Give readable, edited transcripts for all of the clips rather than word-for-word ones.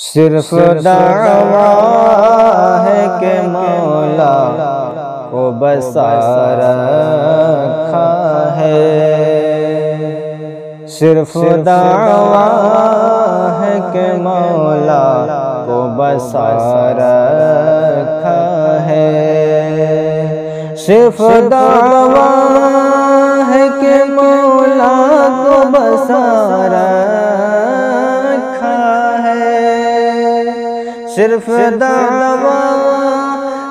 صرف دعویٰ ہے کہ مولا کو بسا رکھا ہے، صرف دعویٰ ہے کہ مولا کو بسا رکھا ہے، صرف دعویٰ ہے کہ مولا کو بسا رکھا ہے، صرف دعویٰ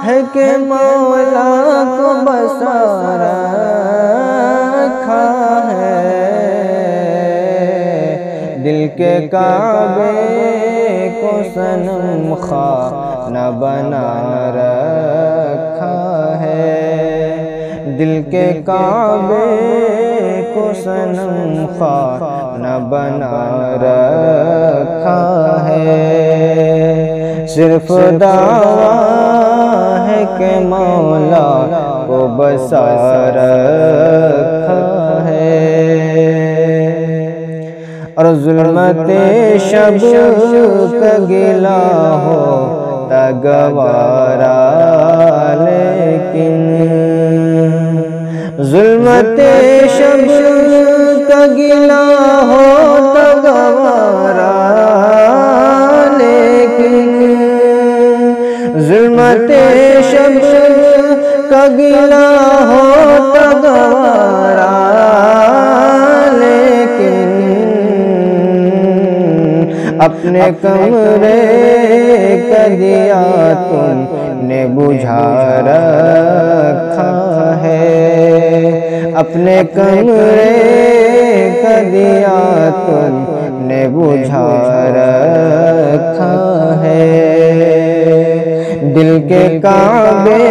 ہے کہ مولا کو بسا رکھا ہے، دل کے کعبے کو صنم خانہ بنا رکھا ہے، دل کے کعبے کو صنم خانہ بنا رکھا ہے، صرف دعویٰ ہے کہ مولا کو بسا رکھا ہے، اور ظلمت شب کا گلا ہوتا گوارا، لیکن ظلمت شب کا گلا ہوتا گوارا، لیکن ظلمت شب کا گلا ہوتا گوارا، لیکن اپنے کمرے کا دیا تم نے بجھا رکھا ہے، اپنے کمرے کا دیا تم نے بجھا رکھا ہے، دل کے کعبے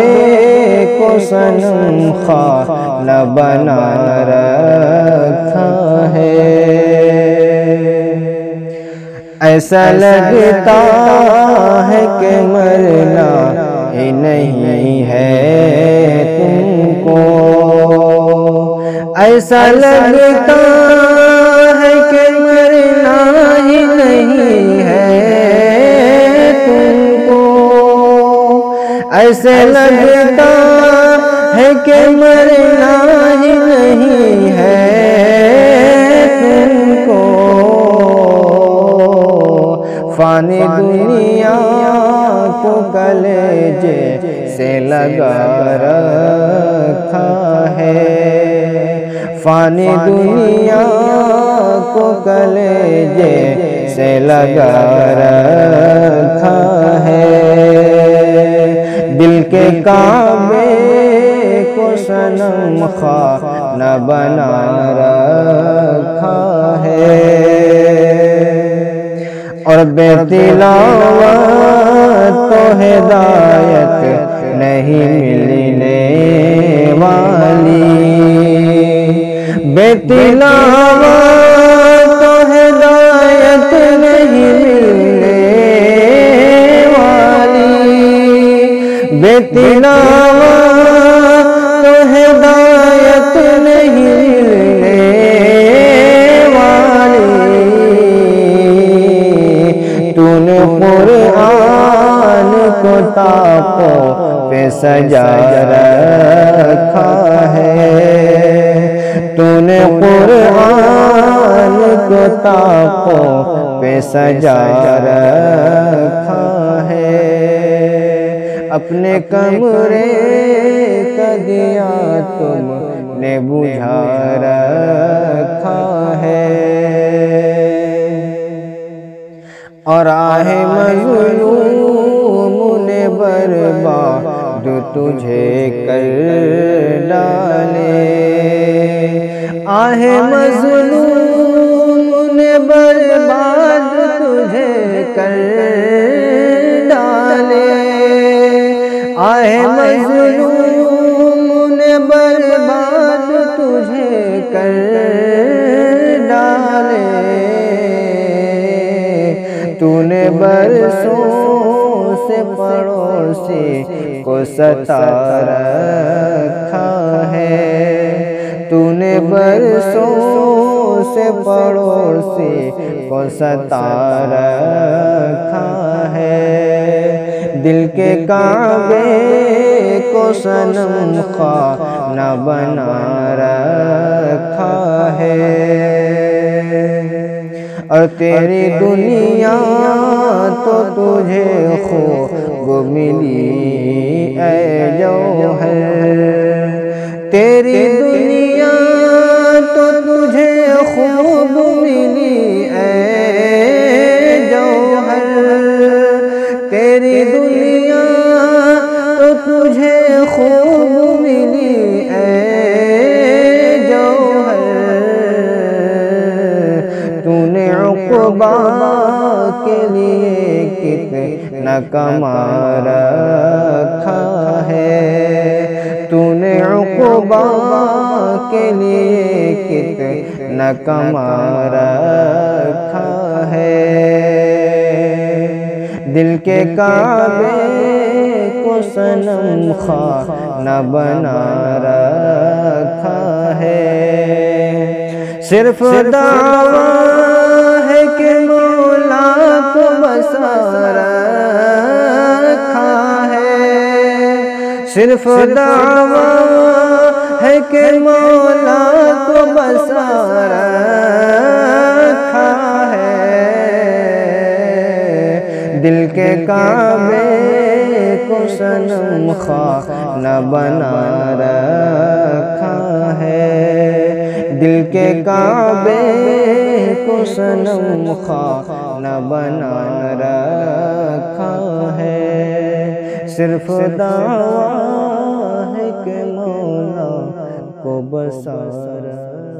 کو صنم خانہ بنا رکھا ہے، ایسا لگتا ہے کہ مرنا ہی نہیں ہے تم کو، ایسا لگتا ہے کہ مرنا ہی نہیں ہے تم کو، ایسے لگتا ہے کہ مرنا ہی نہیں ہے تم کو، فانی دنیا کو کلیجے سے لگا رکھا ہے، فانی دنیا کو کلیجے سے لگا رکھا ہے، دل کے کعبے کو صنم خانہ بنا رکھا ہے، اور بے تلاوت تو ہدایت نہیں ملنے والی، بے تلاوت تو ہدایت نہیں ملنے والی، بے تلاوت تو ہدایت نہیں ملنے والی، تو نے قرآن کو طاقوں پہ سجا رکھا ہے، تو نے قرآن کو طاقوں پہ سجا رکھا ہے، اپنے کمرے کا دیا تم نے بجھا رکھا ہے، اور آہ مظلوم نے برباد تجھے کر ڈالے، آہ مظلوم نے برباد تجھے کر ڈالے، آہ مظلوم نے برباد تجھے کر ڈالے، تو نے برسوں سے پڑوسی کو ستا رکھا ہے، تو نے برسوں سے پڑوسی کو ستا رکھا دل کے کعبے کو صنم خانہ بنا رکھا ہے، اور تیری دنیا تو تجھے خوب ملی اے جوہر، تیری دنیا تو تجھے خوب ملی اے جوہر، تیری دنیا تو تجھے خوب ملی اے جوہر، تو نے عقبہ کے لیے کتنا کما رکھا ہے، تو نے عقبہ کے لیے کتنا کما رکھا ہے، دل کے کعبے کو صنم خانہ بنا رکھا ہے، صرف دعویٰ ہے کہ مولا کو بسا رکھا ہے، صرف دعویٰ ہے کہ مولا کو بسا رکھا ہے، دل کے کعبے کو صنم خانہ بنا رکھا ہے، دل کے کعبے کو صنم خانہ بنا رکھا ہے، صرف دعویٰ ہے کہ مولا کو بسا رکھا ہے۔